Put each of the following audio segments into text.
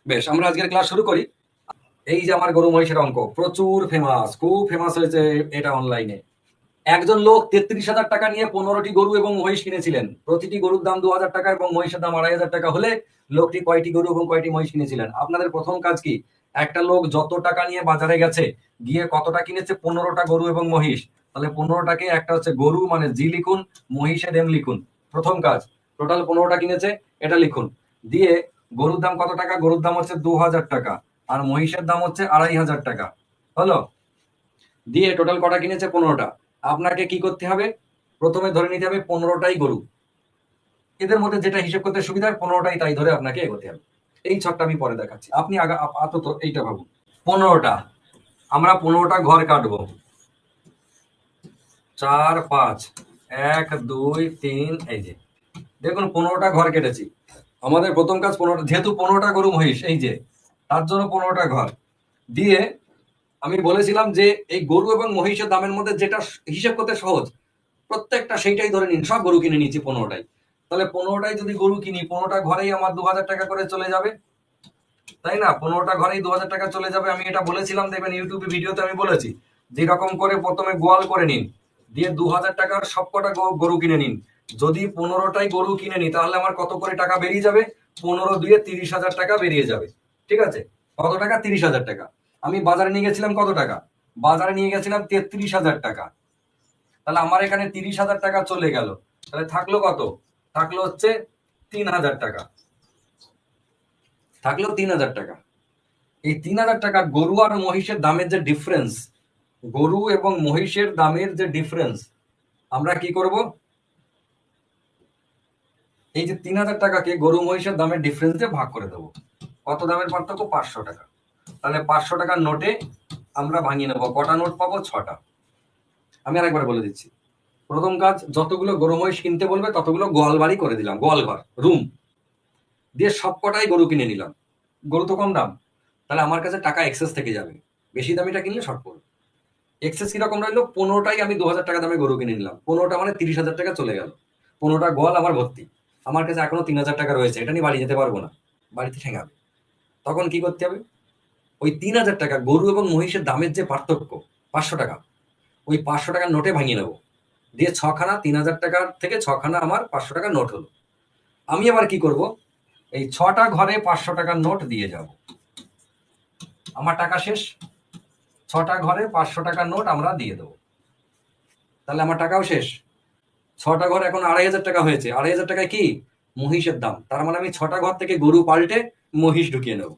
বেশ, আমরা আজকের ক্লাস শুরু করি। এই যে আমার গরু মহিষের অঙ্ক প্রচুর ফেমাস, খুব ফেমাস হয়েছে এটা অনলাইনে। একজন লোক 33,000 টাকা নিয়ে 15টি গরু এবং মহিষ কিনেছিলেন। প্রতিটি গরুর দাম 2,000 টাকা এবং মহিষের দাম 2,500 টাকা হলে লোকটি কয়টি গরু এবং কয়টি মহিষ কিনেছিলেন? আপনাদের প্রথম কাজ কি? একটা লোক যত টাকা নিয়ে বাজারে গেছে, গিয়ে কতটা কিনেছে? 15টা গরু এবং মহিষ। তাহলে 15টাকে একটা হচ্ছে গরু মানে জি লিখুন, মহিষের এম লিখুন। প্রথম কাজ, টোটাল 15টা কিনেছে, এটা লিখুন। দিয়ে গরুর দাম কত টাকা? গরুর দাম হচ্ছে 2,000 টাকা, আর মহিষের দাম হচ্ছে 2,500 টাকা। হলো? দিয়ে টোটাল কটা কিনেছে? 15টা। আপনাকে কি করতে হবে? প্রথমে ধরে নিতে হবে 15টাই গরু। এদের মধ্যে যেটা হিসেব করতে সুবিধা হয় 15টাই, তাই ধরে আপনাকে এগোতে হবে। এই ছকটা আমি পরে দেখাচ্ছি, আপনি আপাতত এইটা ভাবুন। 15টা, আমরা 15টা ঘর কাটবো। 4, 5, 1, 2, 3, এই যে দেখুন 15টা ঘর কেটেছি। আমাদের প্রথম কাজ 15টা, যেহেতু 15টা গরু মহিষ, এই যে তার জন্য 15টা ঘর। দিয়ে আমি বলেছিলাম যে এই গরু এবং মহিষের দামের মধ্যে যেটা হিসেব করতে সহজ, প্রত্যেকটা সেইটাই ধরে নিন। সব গরু কিনে নিচ্ছি 15টাই। তাহলে 15টাই যদি গরু কিনি, 15টা ঘরেই আমার 2,000 টাকা করে চলে যাবে, তাই না? 15টা ঘরেই 2,000 টাকা চলে যাবে। আমি এটা বলেছিলাম, দেখবেন ইউটিউবে ভিডিওতে আমি বলেছি যেরকম করে প্রথমে গোয়াল করে নিন, দিয়ে 2,000 টাকার সবকটা গরু কিনে নিন। যদি 15টাই গরু কিনে নিই তাহলে আমার কত করে টাকা বেরিয়ে যাবে? 15 দিয়ে 30,000 টাকা বেরিয়ে যাবে। ঠিক আছে? কত টাকা? 30,000 টাকা। আমি বাজারে নিয়ে গেছিলাম কত টাকা? বাজারে নিয়ে গেছিলাম 33,000 টাকা। তাহলে আমার এখানে 30,000 টাকা চলে গেল। তাহলে থাকলো কত? থাকলো হচ্ছে 3,000 টাকা। থাকলো 3,000 টাকা। এই 3,000 টাকা গরু আর মহিষের দামের যে ডিফারেন্স, গরু এবং মহিষের দামের যে ডিফারেন্স, আমরা কি করব? এই যে 3,000 টাকাকে গরু মহিষের দামের ডিফারেন্স দিয়ে ভাগ করে দেবো। কত দামের পার্থক্য? 500 টাকা। তাহলে 500 টাকার নোটে আমরা ভাঙিয়ে নেবো। কটা নোট পাবো? 6টা। আমি আরেকবার বলে দিচ্ছি। প্রথম কাজ, যতগুলো গরু মহিষ কিনতে বলবে ততগুলো গোয়াল বাড়ি করে দিলাম, গোয়াল ঘর, রুম। দিয়ে সবকটাই গরু কিনে নিলাম। গরু তো কম দাম, তাহলে আমার কাছে টাকা এক্সেস থেকে যাবে। বেশি দামিটা কিনলে শর্ট পড়বে। এক্সেস কিরকম রইলো? 15টাই আমি 2,000 টাকা দামে গরু কিনে নিলাম। 15টা মানে 30,000 টাকা চলে গেল। 15টা গোয়াল আমার ভর্তি। আমার কাছে এখনো 3,000 টাকা রয়েছে, এটা নিয়ে বাড়ি যেতে পারবো না, বাড়িতে ঠেঙাবে। তখন কি করতে হবে? ওই 3,000 টাকা গরু এবং মহিষের দামের যে পার্থক্য, 500 টাকা, ওই 500 টাকার নোটে ভাঙিয়ে নেবো। দিয়ে ছখানা 3,000 টাকার থেকে ছখানা আমার 500 টাকার নোট হলো। আমি আবার কি করব? এই 6টা ঘরে 500 টাকার নোট দিয়ে যাব। আমার টাকা শেষ। 6টা ঘরে 500 টাকার নোট আমরা দিয়ে দেবো। তাহলে আমার টাকাও শেষ। 6টা ঘর এখন 2,500 টাকা হয়েছে। 2,500 টাকায় কি? মহিষের দাম। তার মানে আমি 6টা ঘর থেকে গরু পাল্টে মহিষ ঢুকিয়ে নেবো।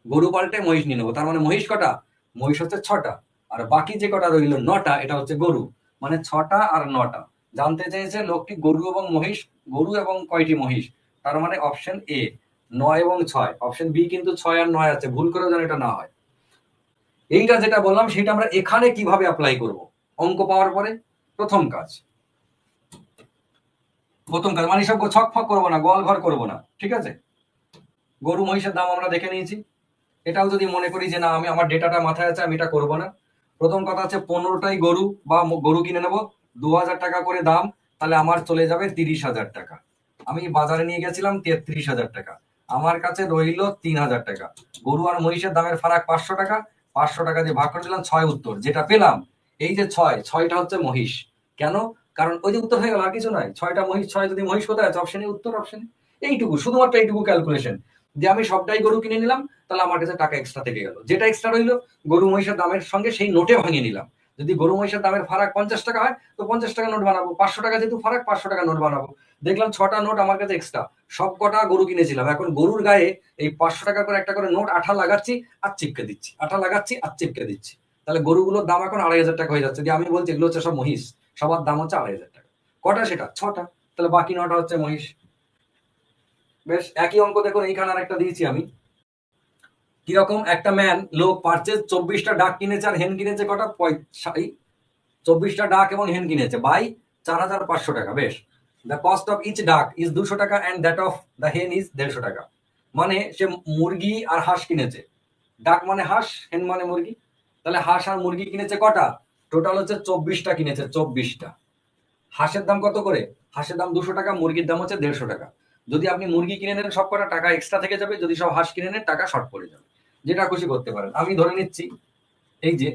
গরু পাল্টে মহিষ নিয়ে নেবো। তার মানে মহিষ কটা? মহিষ হচ্ছে 6টা। আর বাকি যে কটা রইল 9টা, এটা হচ্ছে গরু। মানে 6টা আর 9টা। জানতে চেয়েছে লোকটি গরু এবং মহিষ, গরু এবং কয়টি মহিষ। তার মানে অপশন এ 9 এবং 6। অপশন বি কিন্তু 6 আর 9 আছে, ভুল করেও যেন এটা না হয়। এইটা যেটা বললাম সেটা আমরা এখানে কিভাবে অ্যাপ্লাই করব? অঙ্ক পাওয়ার পরে প্রথম কাজ, মানে সব ছক ফক করবো না, গোয়াল ঘর করবো না। ঠিক আছে? গরু মহিষের দাম আমরা দেখে নিয়েছি। এটাও যদি মনে করি যে না, আমি আমার ডেটাটা মাথায় আছে, আমি এটা করবো না। প্রথম কথা হচ্ছে 15টাই গরু বা গরু কিনে নেবো, 2,000 টাকা করে দাম। তাহলে আমার চলে যাবে 30,000 টাকা। আমি বাজারে নিয়ে গেছিলাম 33,000 টাকা। আমার কাছে রইল 3,000 টাকা। গরু আর মহিষের দামের ফারাক 500 টাকা। 500 টাকা দিয়ে ভাগ করে দিলাম, 6 উত্তর যেটা পেলাম। এই যে 6টা হচ্ছে মহিষ। কেন? কারণ ওই যে উত্তর হয়ে গেল, আর কিছু নয়। 6টা মহিষ, 6 যদি মহিষ কোথায় আছে? অপশনে উত্তর, অপশনে। এইটুকু, শুধুমাত্র এইটুকু ক্যালকুলেশন। যে আমি সবটাই গরু কিনে নিলাম, তাহলে আমার কাছে টাকা এক্সট্রা থেকে গেল। যেটা এক্সট্রা রইলো গরু মহিষের দামের সঙ্গে সেই নোটে ভাঙিয়ে নিলাম। যদি গরু মহিষের দামের ফারাক 50 টাকা হয় তো 50 টাকা নোট বানাবো। 500 টাকা যেহেতু ফারাক, 500 টাকা নোট বানাবো। দেখলাম 6টা নোট আমার কাছে এক্সট্রা। সব কটা গরু কিনেছিলাম, এখন গরুর গায়ে এই 500 টাকা করে একটা করে নোট আঠা লাগাচ্ছি আর চিপকে দিচ্ছি, আঠা লাগাচ্ছি আর চিপকে দিচ্ছি। তাহলে গরুগুলোর দাম এখন 2,500 টাকা হয়ে যাচ্ছে। যে আমি বলছি এগুলো হচ্ছে সব মহিষ, সবার দাম হচ্ছে 2,500 টাকা। কটা সেটা? 6টা। তাহলে বাকি 9টা হচ্ছে মহিষ। বেশ, একই অঙ্ক দেখুন এইখানে আর একটা দিয়েছি আমি। কিরকম? একটা লোক পারচেজ 24টা ডাক কিনেছে আর হেন কিনেছে কটা? 24টা ডাক এবং হেন কিনেছে বাই 4,500 টাকা। বেশ, দ্য কস্ট অফ ইচ ডাক ইজ 200 টাকা অ্যান্ড দ্যাট অফ দ্য হেন ইজ 150 টাকা। মানে সে মুরগি আর হাঁস কিনেছে। ডাক মানে হাঁস, হেন মানে মুরগি। তাহলে হাঁস আর মুরগি কিনেছে কটা? টোটাল হচ্ছে 24টা কিনেছে, 24টা। হাঁসের দাম কত করে? হাঁসের দাম 200 টাকা, মুরগির দাম হচ্ছে 150 টাকা। যদি আপনি মুরগি কিনে নেন সব কটা টাকা এক্সট্রা থেকে যাবে, যদি সব হাঁস কিনে নেন টাকা শর্ট পড়ে যাবে। যেটা খুশি করতে পারেন। আমি ধরে নিচ্ছি এই যে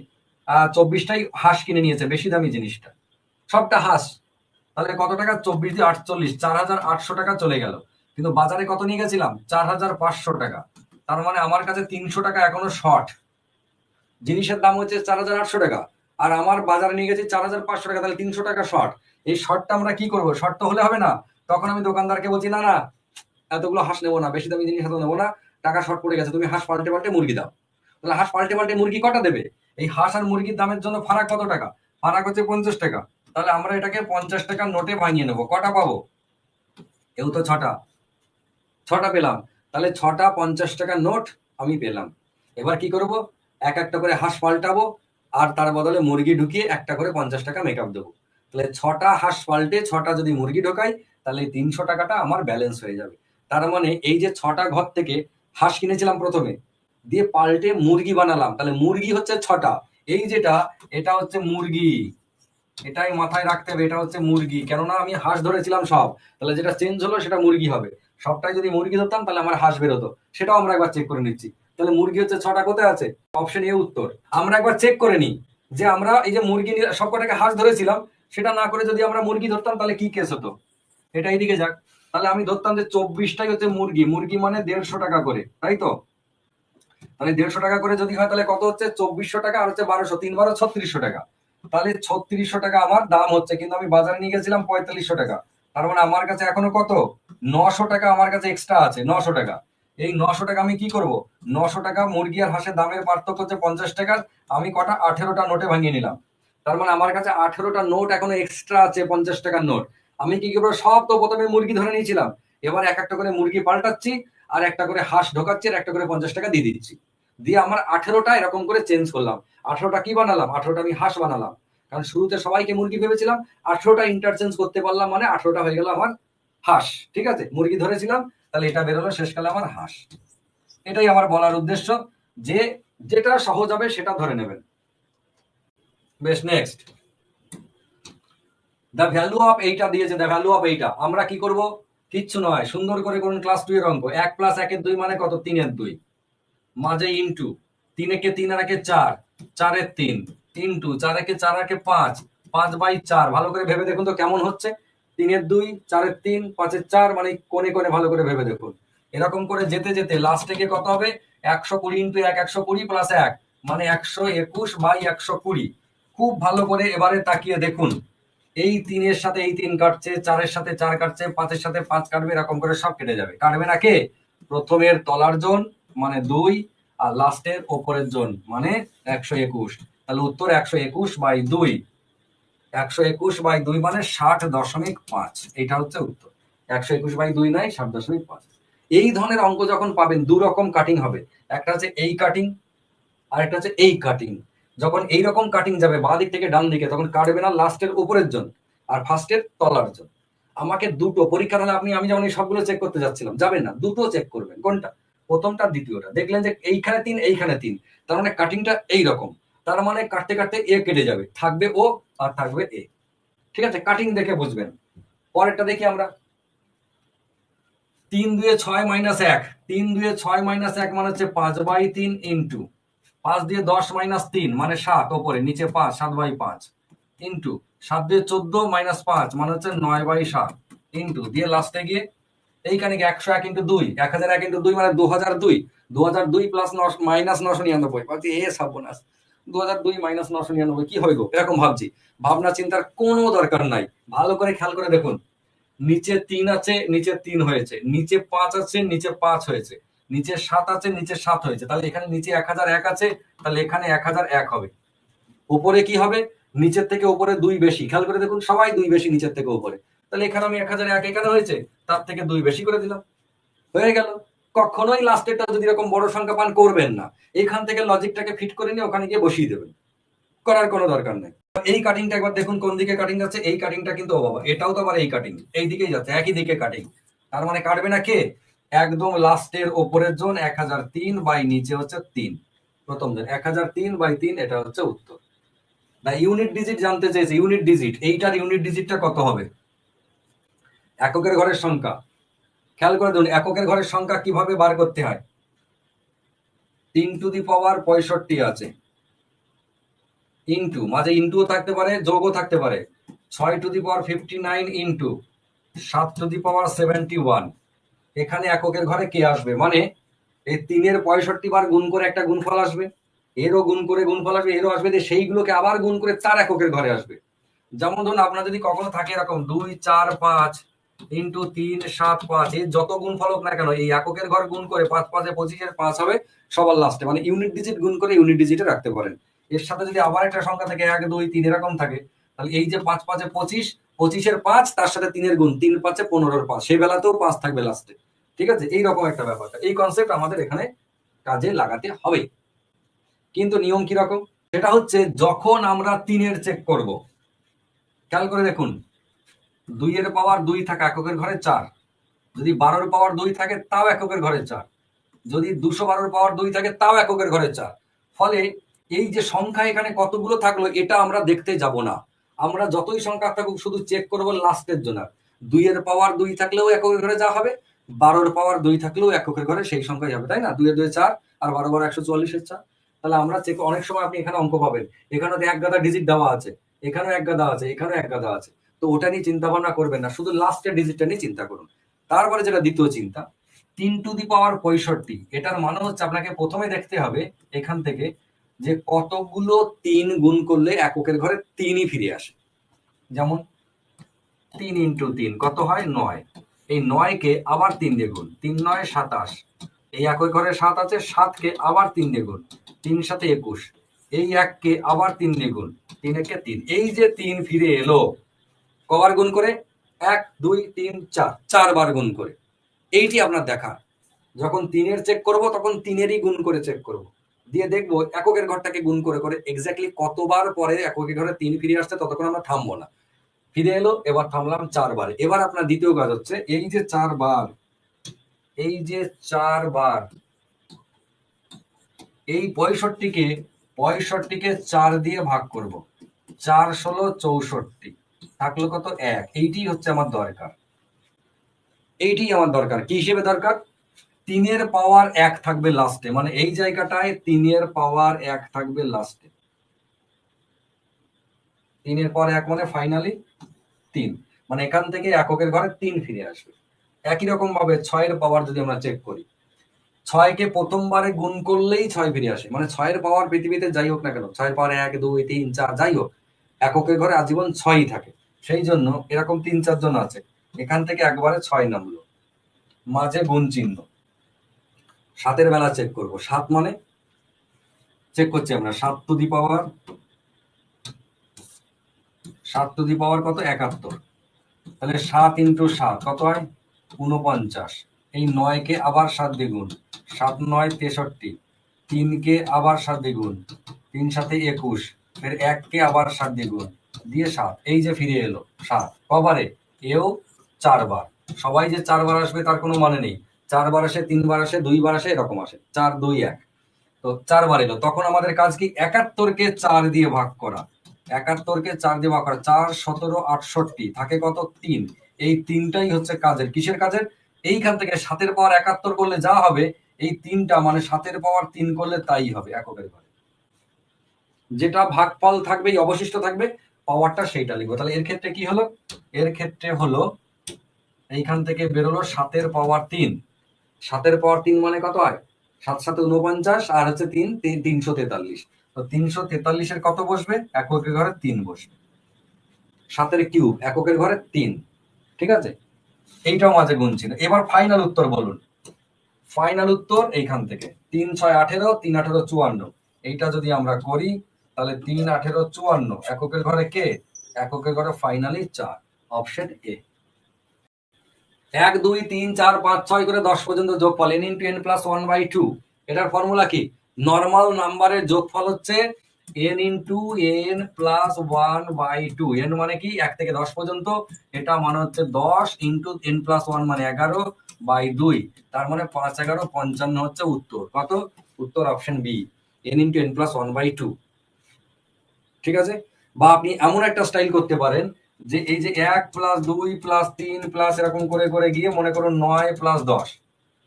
24টাই হাঁস কিনে নিয়েছে, বেশি দামি জিনিসটা, সবটা হাঁস। তাহলে কত টাকা? 24 দিয়ে 48, 4,800 টাকা চলে গেল। কিন্তু বাজারে কত নিয়ে গেছিলাম? 4,500 টাকা। তার মানে আমার কাছে 300 টাকা এখনো শর্ট। জিনিসের দাম হচ্ছে 4,800 টাকা, আর আমার বাজারে নিয়ে গেছি 4,500 টাকা, তাহলে 300 টাকা শর্ট। এই শর্টটা আমরা কি করবো? শর্ট তো হলে হবে না। তখন আমি দোকানদারকে বলছি, না না, এতগুলো হাঁস নেবো না, বেশি দামি জিনিস এত নেবো না, টাকা শর্ট পড়ে গেছে, তুমি হাঁস পাল্টে পাল্টে মুরগি দাও। তাহলে হাঁস পাল্টে পাল্টে মুরগি কটা দেবে? এই হাঁস আর মুরগির দামের জন্য ফারাক কত টাকা? ফারাক হচ্ছে 50 টাকা। তাহলে আমরা এটাকে 50 টাকার নোটে ভাঙিয়ে নেবো। কটা পাবো? এও তো ছটা, ছটা পেলাম। তাহলে ছটা 50 টাকার নোট আমি পেলাম। এবার কি করব? এক একটা করে হাঁস পাল্টাবো, আর তার বদলে মুরগি ঢুকিয়ে একটা করে 50 টাকা মেকআপ দেবো। তাহলে ছটা হাঁস পাল্টে ছটা যদি মুরগি ঢোকাই, তাহলে 300 টাকাটা আমার ব্যালেন্স হয়ে যাবে। তার মানে এই যে ছটা ঘর থেকে হাঁস কিনেছিলাম প্রথমে, দিয়ে পাল্টে মুরগি বানালাম, তাহলে মুরগি হচ্ছে ছটা। এই যেটা, এটা হচ্ছে মুরগি। এটাই মাথায় রাখতে হবে, এটা হচ্ছে মুরগি। কেননা আমি হাঁস ধরেছিলাম সব, তাহলে যেটা চেঞ্জ হলো সেটা মুরগি হবে। সবটাই যদি মুরগি ধরতাম তাহলে আমার হাঁস বেরোতো। সেটাও আমরা একবার চেক করে নিচ্ছি। তাহলে মুরগি হচ্ছে ছটা, কোথায় আছে? অপশন এ উত্তর। আমরা একবার চেক করে নিই যে আমরা এই যে মুরগি সব কটাকে হাঁস ধরেছিলাম, সেটা না করে যদি আমরা মুরগি ধরতাম তাহলে কি কেস হতো। এটা এইদিকে যাক। তাহলে আমি ধরতাম যে 24টাই হচ্ছে মুরগি। মুরগি মানে 150 টাকা করে, তাই তো? তাহলে 150 টাকা করে যদি হয় তাহলে কত হচ্ছে? 2400 টাকা, আর হচ্ছে 1200, 3 12 3600 টাকা। তাহলে 3600 টাকা আমার দাম হচ্ছে, কিন্তু আমি বাজারে নিয়ে গেছিলাম 4500 টাকা। তার মানে আমার কাছে এখনো কত? 900 টাকা আমার কাছে এক্সট্রা আছে, 900 টাকা। এই 900 টাকা আমি কি করব? 900 টাকা মুরগি আর হাঁসের দামের পার্থক্য হচ্ছে 50 টাকার। আমি কটা? 18টা নোটে ভাঙিয়ে নিলাম। তার মানে আমার কাছে 18টা নোট এখনো এক্সট্রা আছে, 50 টাকার নোট। আমি কি করবো? সব তো প্রথমে মুরগি ধরে নিয়েছিলাম, এবার এক একটা করে মুরগি পাল্টাচ্ছি, আর একটা করে হাঁস ঢোকাচ্ছি, আর একটা করে 50 টাকা দিয়ে দিচ্ছি। দিয়ে আমার 18টা এরকম করে চেঞ্জ করলাম। 18টা কি বানালাম? 18টা আমি হাঁস বানালাম। কারণ শুরুতে সবাইকে মুরগি ভেবেছিলাম, 18টা ইন্টারচেঞ্জ করতে পারলাম, মানে 18টা হয়ে গেল আমার হাঁস। ঠিক আছে, মুরগি ধরেছিলাম, তাহলে এটা বেরোলো শেষকালে আমার হাঁস। এটাই আমার বলার উদ্দেশ্য, যে যেটা সহজ হবে সেটা ধরে নেবেন। বেশ, নেক্সট। দ্য ভ্যালু অফ এইটা দিয়েছে, দ্য ভ্যালু অফ এইটা। আমরা কি করব? কিচ্ছু নয়, সুন্দর করে করুন ক্লাস 2 এর অঙ্ক। 1 প্লাস 1 2 মানে কত? 3 2, মাঝে ইন্টু 3 একে 3 আর 1 4, 4 3, ইন্টু 4 একে 4 আর 5, 5/4। ভালো করে ভেবে দেখুন তো কেমন হচ্ছে। 3 2, 4 3, 5 4, মানে কোণে কোণে ভালো করে ভেবে দেখুন। এরকম করে যেতে যেতে লাস্টে গিয়ে কত হবে? 120 ইন্টু 1, 120 প্লাস 1, মানে 121/120। খুব ভালো করে এবারে তাকিয়ে দেখুন। এই 3-এর সাথে এই 3 কাটছে, 4-এর সাথে 4 কাটছে, 5-এর সাথে 5 কাটবে, এরকম করে সব কেটে যাবে। কাটবে না কে? প্রথমের তলার জন মানে 2, আর লাস্টের ওপরের জন মানে 121। তাহলে উত্তর 121/2। 121/2 মানে 60.5। এটা হচ্ছে উত্তর। 121/2 নয়, 60.5। এই ধরনের অঙ্ক যখন পাবেন, দু রকম কাটিং হবে। একটা হচ্ছে এই কাটিং, আর একটা হচ্ছে এই কাটিং। যখন এইরকম কাটিং যাবে বাঁ দিক থেকে ডান দিকে, তখন কাটবে না লাস্টের উপরের জন আর ফার্স্টের তলার জন। আমাকে দুটো পরীক্ষা হলে আমি যেমন এই সবগুলো চেক করতে যাচ্ছিলাম, যাবেন না, দুটো চেক করবেন। কোনটা? প্রথমটা, দ্বিতীয়টা। দেখলেন যে এইখানে 3, এইখানে 3, তার মানে কাটিংটা এইরকম। তার মানে কাটতে কাটতে এ কেটে যাবে, থাকবে ও আর থাকবে এ। ঠিক আছে, কাটিং দেখে বুঝবেন। পরেরটা দেখি আমরা। 3 2 6 মাইনাস 1, 3 2 6 মাইনাস 1 মানে হচ্ছে 5/3 ইন্টু 5 দিয়ে 10 মাইনাস 3 মানে 7, ওপরে নিচে 5, 7/5 ইন্টু 7 দিয়ে 14 মাইনাস 5 মানে হচ্ছে 9/7 ইন্টু দিয়ে লাস্টে গিয়ে এইখানে 101 ইন্টু 2, 1001 ইন্টু 2 মানে 2002, 2002 প্লাস মাইনাস 999। ভাবছি এ সর্বনাশ, 2002 মাইনাস 999 কি হবে গো? এরকম ভাবছি। ভাবনা চিন্তার কোনো দরকার নাই, ভালো করে খেয়াল করে দেখুন। নিচে 3 আছে, নিচে 3 হয়েছে, নিচে 5 আছে, নিচে 5 হয়েছে, নিচে 7 আছে, নিচে 7 হয়েছে। তাহলে এখানে নিচে 1001 আছে, তাহলে এখানে 1001 হবে। উপরে কি হবে? নিচের থেকে উপরে 2 বেশি। খেয়াল করে দেখুন, সবাই 2 বেশি নিচের থেকে উপরে। তাহলে এখানে আমি 1001 এখানে হয়েছে, তার থেকে 2 বেশি করে দিলাম, হয়ে গেল। কখনোই লাস্টেরটা যদি এরকম বড় সংখ্যা পান করবেন না, এখান থেকে লজিকটাকে ফিট করে নিয়ে ওখানে গিয়ে বসিয়ে দেবেন, করার কোনো দরকার নেই। এই কাটিংটা একবার দেখুন কোন দিকে কাটিং যাচ্ছে। এই কাটিংটা কিন্তু, ও বাবা, এটাও তো আবার এই কাটিং, এই দিকেই যাচ্ছে, একই দিকে কাটিং। তার মানে কাটবে না কে? একদম লাস্টের ওপরের জন 1003 বাই নিচে হচ্ছে 3, প্রথম জন 1003/3। এটা হচ্ছে উত্তর। না, ইউনিট ডিজিট জানতে চেয়েছে, ইউনিট ডিজিট। এইটার ইউনিট ডিজিটটা কত হবে? এককের ঘরের সংখ্যা খেয়াল করে দেখুন এককের ঘরের সংখ্যা কিভাবে বার করতে হয়। 3⁻65 আছে, ইন্টু, মাঝে ইন্টুও থাকতে পারে যোগও থাকতে পারে, 6⁵59 ইন্টু 7⁻71। এখানে এককের ঘরে কে আসবে, মানে এই 3-এর 65 বার গুণ করে একটা গুণফল আসবে, এরও গুণ করে গুণফল আসবে, এরও আসবে, সেইগুলোকে আবার গুণ করে 4 এককের ঘরে আসবে। যেমন ধরুন আপনার যদি কখনো থাকে এরকম 2 4 5 ইন্টু 3 7 5, এর যত গুণফল হোক না কেন এই এককের ঘর গুণ করে 5 5 25 5 হবে সবার লাস্টে, মানে ইউনিট ডিজিট গুণ করে ইউনিট ডিজিটে রাখতে পারেন। এর সাথে যদি আবার একটা সংখ্যা থাকে 1 2 3 এরকম থাকে, তাহলে এই যে 5 5 25, 25-এর 5 তার সাথে 3-এর গুণ, 3 5 15-এর 5, সেই বেলাতেও 5 থাকবে লাস্টে। ঠিক আছে, এইরকম একটা ব্যাপারটা, এই কনসেপ্ট আমাদের এখানে কাজে লাগাতে হবে। কিন্তু নিয়ম কিরকম, সেটা হচ্ছে যখন আমরা 3-এর চেক করব, খেয়াল করে দেখুন 2-এর পাওয়ার 2 থাকে এককের ঘরে 4, যদি 12-এর পাওয়ার 2 থাকে তাও এককের ঘরে 4, যদি 212-এর পাওয়ার 2 থাকে তাও এককের ঘরে 4। ফলে এই যে সংখ্যা এখানে কতগুলো থাকলো এটা আমরা দেখতে যাব না, আমরা যতই সংখ্যা থাকুক শুধু চেক করবো লাস্টের জন্য। 2-এর পাওয়ার 2 থাকলেও এককের ঘরে যা হবে, 12-এর পাওয়ার 2 থাকলেও এককের ঘরে সেই সংখ্যাই হবে, তাই না? 2 2 4 আর 12 12 144-এর 4। তাহলে আমরা চেক, অনেক সময় আপনি এখানে অঙ্ক পাবেন, এখানে তো এক গাদা ডিজিট দেওয়া আছে, এখানেও এক গাদা আছে, এখানেও এক গাদা আছে, তো ওটা নিয়ে চিন্তা ভাবনা করবেন না, শুধু লাস্টের ডিজিটটা নিয়ে চিন্তা করুন। তারপরে যেটা দ্বিতীয় চিন্তা, 3⁻65, এটার মানে হচ্ছে আপনাকে প্রথমে দেখতে হবে এখান থেকে যে কতগুলো 3 গুণ করলে এককের ঘরে 3ই ফিরে আসে। যেমন 3 ইন্টু 3 কত হয় 9, এই 9-কে আবার 3 দিয়ে গুণ, 3 9 27, এই একই ঘরে 7 আছে, 7-কে আবার 3 দিয়ে গুণ, 3 7 21, এই 1-কে আবার 3 দিয়ে গুণ, 3 1 3, এই যে 3 ফিরে এলো কবার গুণ করে, 1 2 3 4, 4 বার গুণ করে। এইটি আপনার দেখা, যখন 3-এর চেক করব তখন 3-এরই গুণ করে চেক করব, দিয়ে দেখবো এককের ঘরটাকে গুণ করে করে এক্স্যাক্টলি কতবার পরে এককের ঘরে 3 ফিরে আসছে, ততক্ষণ আমরা থামবো না। ফিরে এলো, এবার থামলাম 4 বার। এবার আপনার দ্বিতীয় কাজ হচ্ছে এই যে 4 বার, এই যে 4 বার, এই 65-কে 4 দিয়ে ভাগ করব, 4 16 64, থাকলো কত 1। এইটি হচ্ছে আমার দরকার, এইটি আমার দরকার। কি হিসেবে দরকার, 3-এর পাওয়ার 1 থাকবে লাস্টে, মানে এই জায়গাটায় 3-এর পাওয়ার 1 থাকবে লাস্টে, 3-এর পাওয়ার 1 মানে ফাইনালি 3, মানে এখান থেকে এককের ঘরে 3 ফিরে আসবে। একই রকম ভাবে 6-এর পাওয়ার যদি আমরা চেক করি, 6-কে প্রথমবারে গুণ করলেই 6 ফিরে আসে, মানে 6-এর পাওয়ার পৃথিবীতে যাই হোক না কেন, 6-এর পাওয়ার 1 2 3 4 যাই হোক, এককের ঘরে আজীবন 6ই থাকে। সেই জন্য এরকম 3 4 জন আছে, এখান থেকে একবারে 6 নামলো, মাঝে গুণ চিহ্ন, 7-এর বেলা চেক করব, 7 মানে চেক করছি আমরা 7 to the power, 7 to the পাওয়ার কত 71, তাহলে 7 ইন্টু 7 কত হয় 49, এই 9-কে আবার 7 দিয়ে গুণ, 7 9 63, 3-কে আবার 7 দিয়ে গুণ, 3 7 21, ফের 1-কে আবার 7 দিয়ে গুণ, দিয়ে 7, এই যে ফিরে এলো 7 কবারে, এও 4 বার। সবাই যে 4 বার আসবে তার কোনো মানে নেই, 4 বার আসে, 3 বার আসে, 2 বার আসে, এরকম আসে, 4 2 1, তো 4 বার এলো। তখন আমাদের কাজ কি 71-কে 4 দিয়ে ভাগ করা, 71-কে 4 দিয়ে ভাগ করা, 4 17 68, থাকে কত 3, এই 3টাই হচ্ছে কাজের, কিসের কাজের, এইখান থেকে 7-এর পাওয়ার 71 করলে যা হবে, এই 3টা মানে 7-এর পাওয়ার 3 করলে তাই হবে এককের ঘরে, যেটা ভাগফল থাকবে অবশিষ্ট থাকবে পাওয়ারটা সেইটা লিখবো। তাহলে এর ক্ষেত্রে কি হলো, এর ক্ষেত্রে হলো এইখান থেকে বেরোলো 7-এর পাওয়ার 3, 7-এর পাওয়ার 3 মানে কত হয় 7 7 49, আর হচ্ছে 3 343, তো 343-এর কত বসবে, এককের ঘরে 3 বসবে, 7-এর কিউব এককের ঘরে 3, ঠিক আছে, এইটাও মাঝে গুণ ছিল। এবার ফাইনাল উত্তর বলুন, ফাইনাল উত্তর এইখান থেকে 3 6 18, 3 18 54, এইটা যদি আমরা করি তাহলে 3 18 54 এককের ঘরে কে, এককের ঘরে ফাইনালি 4, অপশন এ। 1 2 3 4 5 6 করে 10 পর্যন্ত যোগফল n × n + 1/2, এটার ফর্মুলা কি, নরমাল নাম্বারের যোগফল হচ্ছে n × n + 1/2, n মানে কি 1 থেকে 10 পর্যন্ত, এটা মানে হচ্ছে 10 × n + 1 মানে 11/2, তার মানে 5 11 55 হচ্ছে উত্তর, কত, উত্তর অপশন বি, n × n + 1/2। ঠিক আছে, বা আপনি এমন একটা স্টাইল করতে পারেন, যে এই যে 1 প্লাস 2 প্লাস 3 প্লাস এরকম করে করে গিয়ে মনে করুন 9 প্লাস 10,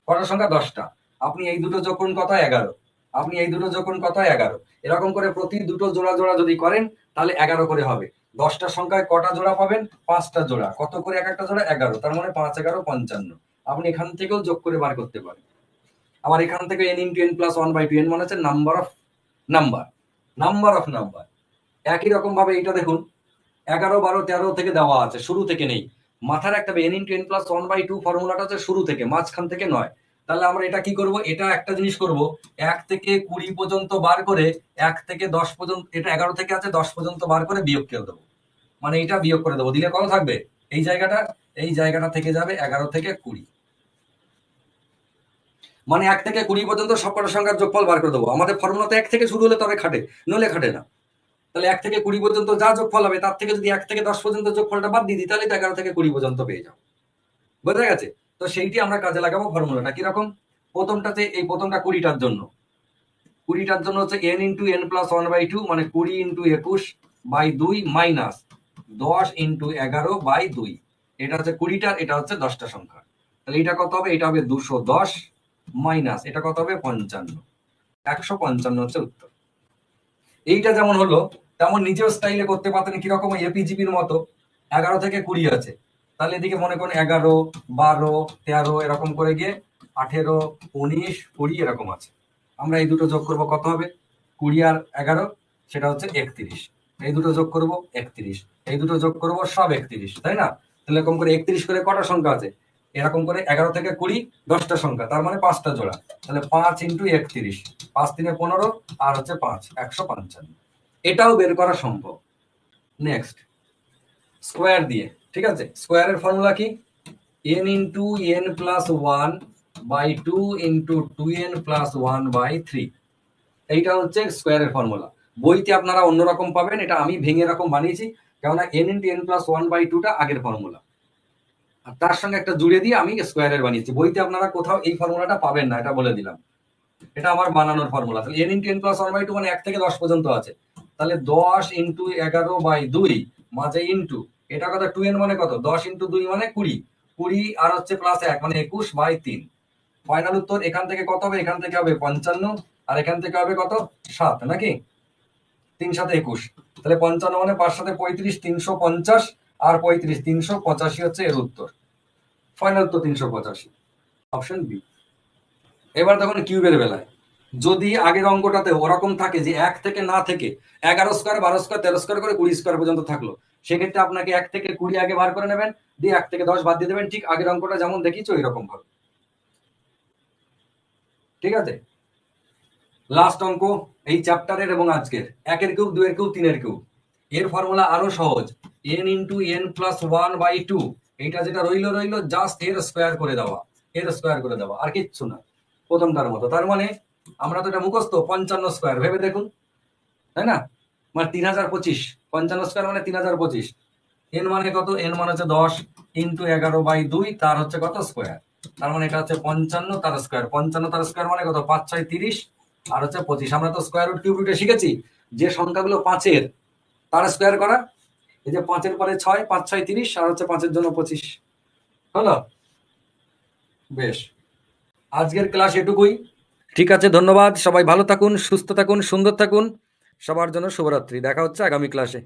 কটার সংখ্যা 10টা। আপনি এই দুটো যোগ করুন কত, 11। আপনি এই দুটো যোগ করুন কত, 11। এরকম করে প্রতি দুটো জোড়া জোড়া যদি করেন তাহলে 11 করে হবে। 10টা সংখ্যায় কটা জোড়া পাবেন, 5টা জোড়া। কত করে এক একটা জোড়া, 11। তার মানে 5 11 55। আপনি এখান থেকেও যোগ করে বার করতে পারেন। আবার এখান থেকে n into n plus 1/2, n মানে হচ্ছে number of number, number of number. একই রকম ভাবে এইটা দেখুন, 11 12 13 থেকে দেওয়া আছে, শুরু থেকে নেই। মাথায় রাখতে হবে n ইন্টু n প্লাস 1/2 ফর্মুলাটা হচ্ছে শুরু থেকে, মাঝখান থেকে নয়। তাহলে আমরা এটা কি করব, এটা একটা জিনিস করব, 1 থেকে 20 পর্যন্ত বার করে 1 থেকে 10 পর্যন্ত, এটা 11 থেকে আছে 10 পর্যন্ত বার করে বিয়োগ করে দেবো। মানে এটা বিয়োগ করে দেবো, দিলে কত থাকবে, এই জায়গাটা থেকে যাবে 11 থেকে 20। মানে 1 থেকে 20 পর্যন্ত সবকটা সংখ্যার যোগফল বার করে দেবো। আমাদের ফর্মুলা তো 1 থেকে শুরু হলে তবে খাটে, নলে খাটে না। তাহলে 1 থেকে 20 পর্যন্ত যা যোগফল হবে তার থেকে যদি 1 থেকে 10 পর্যন্ত যোগফলটা বাদ দিয়ে দিই তাহলে 11 থেকে 20 পর্যন্ত পেয়ে যাবো। বোঝা গেছে? তো সেইটি আমরা কাজে লাগাবো। ফর্মুলাটা কিরকম, প্রথমটাতে এই প্রথমটা 20টার জন্য, 20টার জন্য হচ্ছে n ইন্টু n প্লাস 1/2, মানে 20 ইন্টু 21/2 মাইনাস 10 ইন্টু 11/2। এটা হচ্ছে 20টার, এটা হচ্ছে 10টা সংখ্যা। তাহলে এটা কত হবে, এটা হবে 210 মাইনাস এটা কত হবে 55, 155 হচ্ছে উত্তর। এইটা যেমন হলো তেমন নিজেও স্টাইলে করতে পারতেন, কিরকম, এপিজিবির মতো। 11 থেকে 20 আছে, তাহলে এদিকে মনে করুন 11 12 13 এরকম করে গিয়ে 18 19 20 এরকম আছে। আমরা এই দুটো যোগ করব, কত হবে, 20 আর 11, সেটা হচ্ছে 31। এই দুটো যোগ করব 31, এই দুটো যোগ করব সব 31, তাই না? তাহলে এরকম করে 31 করে কটা সংখ্যা আছে, এরকম করে 11 থেকে 20 10টা সংখ্যা, তার মানে 5টা জোড়া। তাহলে 5 ইন্টু 31, 5 3 15 আর হচ্ছে 5 155। এটাও বের করা সম্ভব। নেক্সট, স্কোয়ার দিয়ে, ঠিক আছে। স্কোয়ারের ফর্মুলা কি, n into n plus 1/2 into 2n plus 1/3। এইটা হচ্ছে স্কোয়ারের ফর্মুলা। বইতে আপনারা অন্যরকম পাবেন, এটা আমি ভেঙে এরকম বানিয়েছি, কেননা n ইন্টু n প্লাস 1/2টা আগের ফর্মুলা, আর তার সঙ্গে একটা জুড়ে দিয়ে আমি স্কোয়ারের বানিয়েছি। বইতে আপনারা কোথাও এই ফর্মুলাটা পাবেন না, এটা বলে দিলাম। এটা আমার বানানোর ফর্মুলা। তাহলে n ইন্টু n প্লাস 1/2 মানে 1 থেকে 10 পর্যন্ত আছে। তাহলে 10 ইন্টু 11/2 মাঝে ইন্টু, এটা কত, 2n মানে কত, 10 ইন্টু 2 মানে 20, 20 আর হচ্ছে প্লাস 1 মানে 21/3। ফাইনাল উত্তর এখান থেকে কত হবে, এখান থেকে হবে 55, আর এখান থেকে হবে কত, 7, নাকি 3 7 21। তাহলে 55 মানে 5 7 35, 350, আর 35 385 হচ্ছে এর উত্তর। ফাইনাল উত্তর 385, অপশন বি। এবার দেখুন কিউবের বেলায়, যদি আগের অঙ্কটাতে ওরকম থাকে যে 1 থেকে না থেকে 11 স্কোয়ার 12 স্কোয়ার 13 স্কোয়ার করে 20 স্কোয়ার পর্যন্ত থাকলো, সেক্ষেত্রে আপনাকে 1 থেকে 20 আগে বার করে নেবেন, দিয়ে 1 থেকে 10 বাদ দিয়ে দেবেন, ঠিক আগের অঙ্কটা যেমন দেখিয়েছো এরকম ভাবে। ঠিক আছে, লাস্ট অঙ্ক এই চ্যাপ্টারের এবং আজকের, 1 এর কিউব 2 এর কিউব 3 এর কিউব। এর ফর্মুলা আরো সহজ, n ইন্টু n প্লাস 1/2। এইটা যেটা রইলো জাস্ট এর স্কোয়ার করে দেওয়া, এর স্কোয়ার করে দেওয়া, আর কিচ্ছু না, প্রথমটার মতো। তার মানে আমরা তো এটা মুখস্থ, 55 স্কোয়ার, ভেবে দেখুন, তাই না, মানে 3025, 55 স্কোয়ার মানে 3025। n মানে কত, n মানে হচ্ছে 10 ইন্টু 11/2, তার হচ্ছে কত স্কোয়ার। তার মানে এটা হচ্ছে 55 তার স্কোয়ার, 55 তার স্কোয়ার মানে কত, 5 6 30, আর হচ্ছে 25। আমরা তো স্কোয়ার রুট কিউব রুটে শিখেছি যে সংখ্যাগুলো 5-এর তার স্কোয়ার করা। এই যে 5-এর পরে 6, 5 6 30, আর হচ্ছে 5-এর জন্য 25। হলো, বেশ, আজকের ক্লাস এটুকুই। ঠিক আছে, ধন্যবাদ। সবাই ভালো থাকুন, সুস্থ থাকুন, সুন্দর থাকুন। সবার জন্য শুভরাত্রি। দেখা হচ্ছে আগামী ক্লাসে।